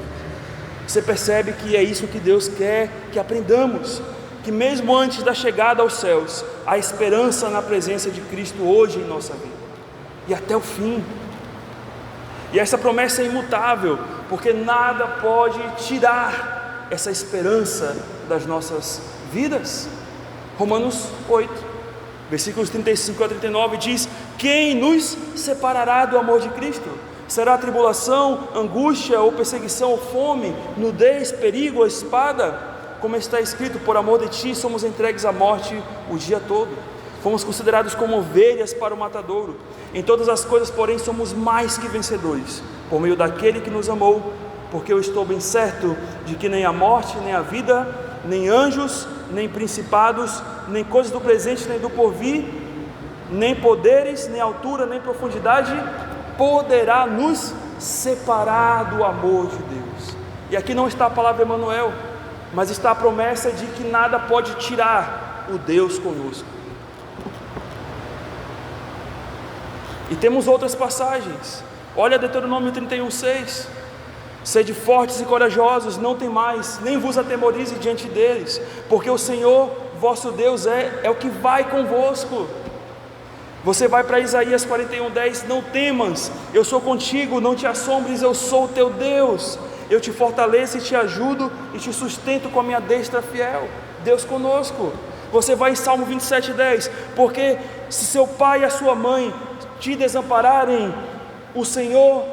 Você percebe que é isso que Deus quer que aprendamos, que mesmo antes da chegada aos céus, há esperança na presença de Cristo hoje em nossa vida, e até o fim. E essa promessa é imutável, porque nada pode tirar essa esperança das nossas vidas. Romanos 8, versículos 35 a 39 diz: quem nos separará do amor de Cristo? Será tribulação, angústia ou perseguição ou fome, nudez, perigo ou espada? Como está escrito, por amor de ti somos entregues à morte o dia todo, fomos considerados como ovelhas para o matadouro. Em todas as coisas, porém, somos mais que vencedores, por meio daquele que nos amou, porque eu estou bem certo de que nem a morte, nem a vida, nem anjos, nem principados, nem coisas do presente, nem do porvir, nem poderes, nem altura, nem profundidade, poderá nos separar do amor de Deus. E aqui não está a palavra Emanuel, mas está a promessa de que nada pode tirar o Deus conosco. E temos outras passagens. Olha Deuteronômio 31:6: sede fortes e corajosos, não temais, nem vos atemorize diante deles, porque o Senhor vosso Deus é o que vai convosco. Você vai para Isaías 41:10: não temas, eu sou contigo, não te assombres, eu sou o teu Deus, eu te fortaleço e te ajudo e te sustento com a minha destra fiel. Deus conosco. Você vai em Salmo 27:10: porque se seu pai e a sua mãe te desampararem, o Senhor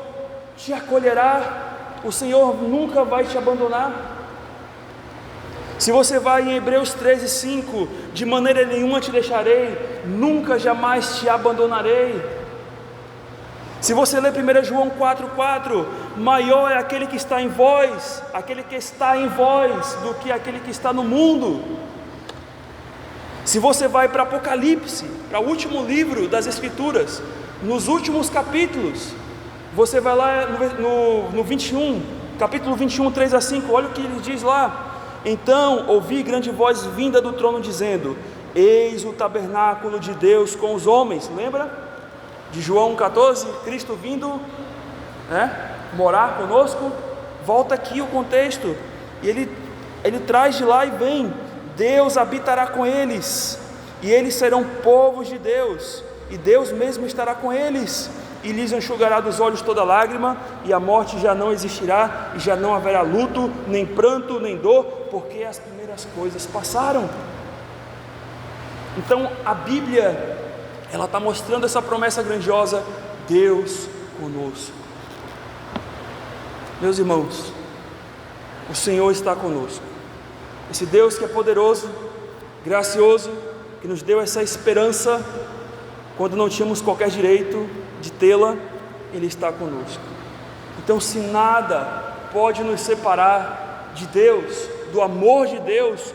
te acolherá, o Senhor nunca vai te abandonar. Se você vai em Hebreus 13:5: de maneira nenhuma te deixarei, nunca jamais te abandonarei. Se você ler 1 João 4:4: maior é aquele que está em vós, do que aquele que está no mundo. Se você vai para Apocalipse, para o último livro das Escrituras, nos últimos capítulos, você vai lá no 21, capítulo 21, 3-5, olha o que ele diz lá: então ouvi grande voz vinda do trono dizendo: eis o tabernáculo de Deus com os homens. Lembra de João 14, Cristo vindo morar conosco? Volta aqui o contexto, e ele traz de lá e vem: Deus habitará com eles, e eles serão povos de Deus, e Deus mesmo estará com eles, e lhes enxugará dos olhos toda lágrima, e a morte já não existirá, e já não haverá luto, nem pranto, nem dor, porque as primeiras coisas passaram. Então a Bíblia, ela está mostrando essa promessa grandiosa: Deus conosco. Meus irmãos, o Senhor está conosco. Esse Deus que é poderoso, gracioso, que nos deu essa esperança quando não tínhamos qualquer direito de tê-la, Ele está conosco. Então, se nada pode nos separar de Deus, do amor de Deus,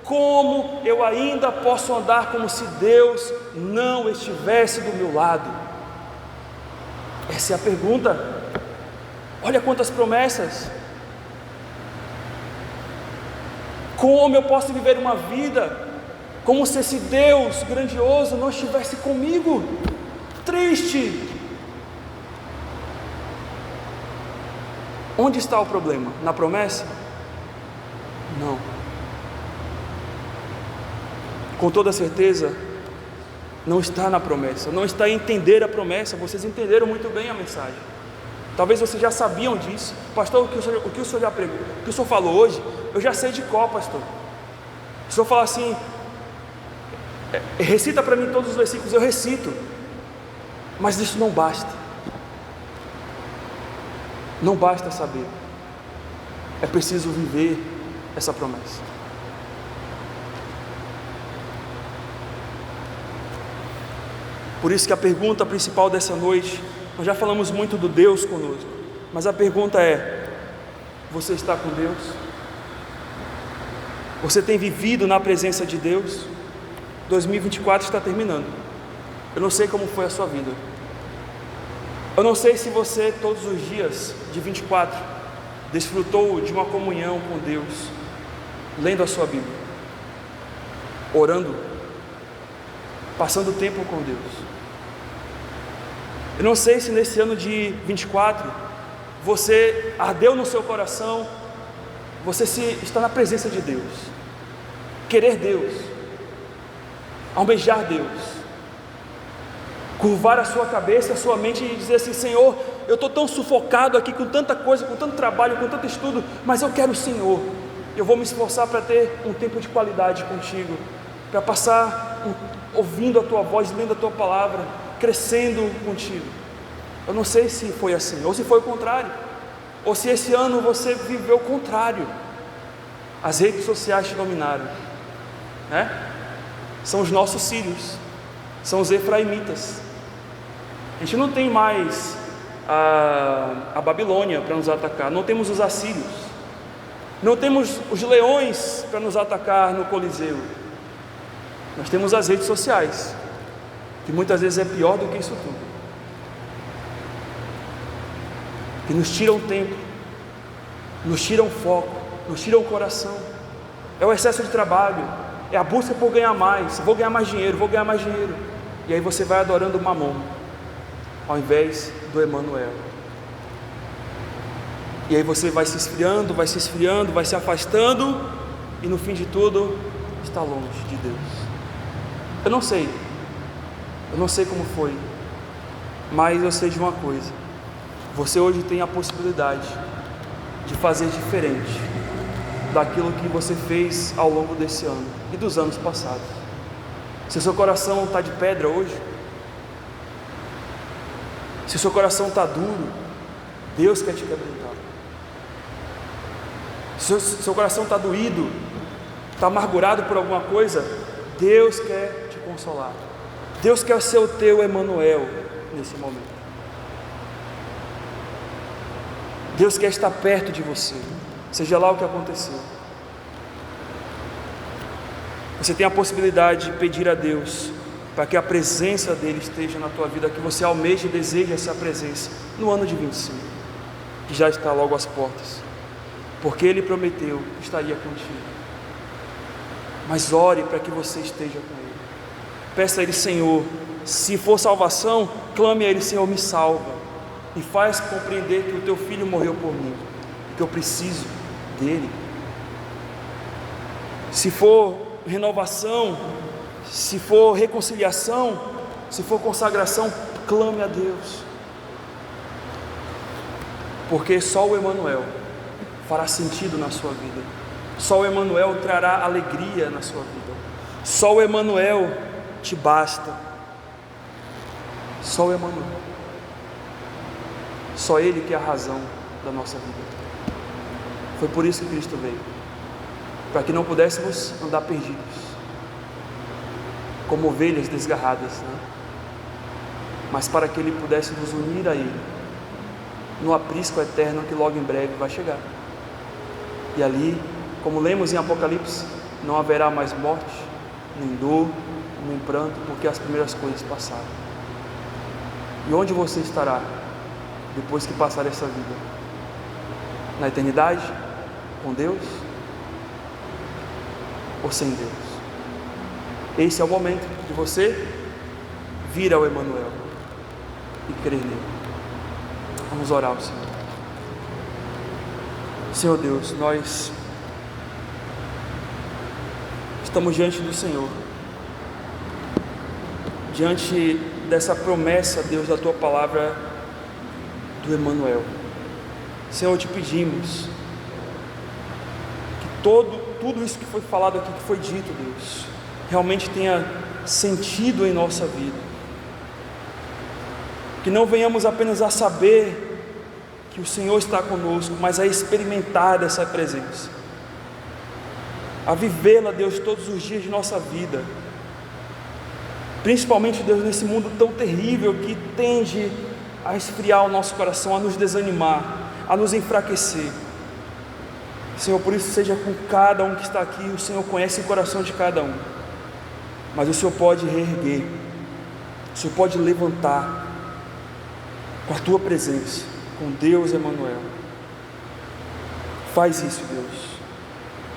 como eu ainda posso andar como se Deus não estivesse do meu lado? Essa é a pergunta. Olha quantas promessas. Como eu posso viver uma vida como se esse Deus grandioso não estivesse comigo? Triste. Onde está o problema? Na promessa? Não. Com toda certeza, não está na promessa, não está em entender a promessa. Vocês entenderam muito bem a mensagem. Talvez vocês já sabiam disso. Pastor, o que o senhor já pregou, o que o senhor falou hoje, eu já sei de qual, pastor. O senhor fala assim, recita para mim todos os versículos, eu recito, mas isso não basta. Não basta saber, é preciso viver essa promessa. Por isso que a pergunta principal dessa noite, nós já falamos muito do Deus conosco, mas a pergunta é: você está com Deus? Você tem vivido na presença de Deus? 2024 está terminando. Eu não sei como foi a sua vida. Eu não sei se você todos os dias de 24 desfrutou de uma comunhão com Deus, lendo a sua Bíblia, orando, passando tempo com Deus. Eu não sei se nesse ano de 24 você ardeu no seu coração, você está na presença de Deus, querer Deus, almejar Deus, curvar a sua cabeça, a sua mente e dizer assim: Senhor, eu estou tão sufocado aqui com tanta coisa, com tanto trabalho, com tanto estudo, mas eu quero o Senhor. Eu vou me esforçar para ter um tempo de qualidade contigo, para passar ouvindo a tua voz, lendo a tua palavra, crescendo contigo. Eu não sei se foi assim, ou se foi o contrário, ou se esse ano você viveu o contrário. As redes sociais te dominaram, né? São os nossos sírios, são os efraimitas. A gente não tem mais a Babilônia para nos atacar, não temos os assírios, não temos os leões para nos atacar no Coliseu. Nós temos as redes sociais, que muitas vezes é pior do que isso tudo, que nos tiram tempo, nos tiram foco, nos tiram o coração. É o excesso de trabalho, é a busca por ganhar mais. Vou ganhar mais dinheiro, vou ganhar mais dinheiro. E aí você vai adorando o Mamon, ao invés do Emanuel. E aí você vai se esfriando, vai se esfriando, vai se afastando, e no fim de tudo, está longe de Deus. Eu não sei como foi, mas eu sei de uma coisa: você hoje tem a possibilidade de fazer diferente daquilo que você fez ao longo desse ano e dos anos passados. Se o seu coração está de pedra hoje, se o seu coração está duro, Deus quer te quebrantar. Se o seu coração está doído, está amargurado por alguma coisa, Deus quer te consolar. Deus quer ser o teu Emanuel nesse momento. Deus quer estar perto de você, seja lá o que aconteceu. Você tem a possibilidade de pedir a Deus para que a presença dele esteja na tua vida, que você almeje e deseje essa presença no ano de 25, que já está logo às portas, porque ele prometeu que estaria contigo. Mas ore para que você esteja com ele. Peça a ele: Senhor, se for salvação, clame a ele: Senhor, me salva, e faz compreender que o teu filho morreu por mim, que eu preciso dele. Se for renovação, se for reconciliação, se for consagração, clame a Deus, porque só o Emanuel fará sentido na sua vida, só o Emanuel trará alegria na sua vida, só o Emanuel te basta, só o Emanuel, só Ele que é a razão da nossa vida. Foi por isso que Cristo veio, para que não pudéssemos andar perdidos, como ovelhas desgarradas, né? Mas para que Ele pudesse nos unir a Ele, no aprisco eterno que logo em breve vai chegar. E ali, como lemos em Apocalipse, não haverá mais morte, nem dor, nem pranto, porque as primeiras coisas passaram. E onde você estará depois que passar essa vida? Na eternidade? Com Deus? Ou sem Deus? Esse é o momento de você vir ao Emanuel e crer nele. Vamos orar ao Senhor. Senhor Deus, nós estamos diante do Senhor, diante dessa promessa, Deus, da Tua palavra do Emanuel. Senhor, te pedimos que tudo isso que foi falado aqui, que foi dito, Deus, realmente tenha sentido em nossa vida, que não venhamos apenas a saber que o Senhor está conosco, mas a experimentar dessa presença, a vivê-la, Deus, todos os dias de nossa vida, principalmente, Deus, nesse mundo tão terrível que tende a esfriar o nosso coração, a nos desanimar, a nos enfraquecer. Senhor, por isso seja com cada um que está aqui. O Senhor conhece o coração de cada um, mas o Senhor pode reerguer, o Senhor pode levantar com a Tua presença, com Deus Emanuel. Faz isso, Deus,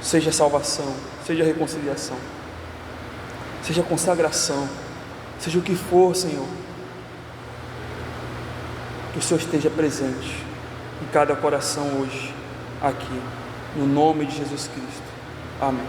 seja salvação, seja reconciliação, seja consagração, seja o que for, Senhor, que o Senhor esteja presente em cada coração hoje, aqui, no nome de Jesus Cristo. Amém.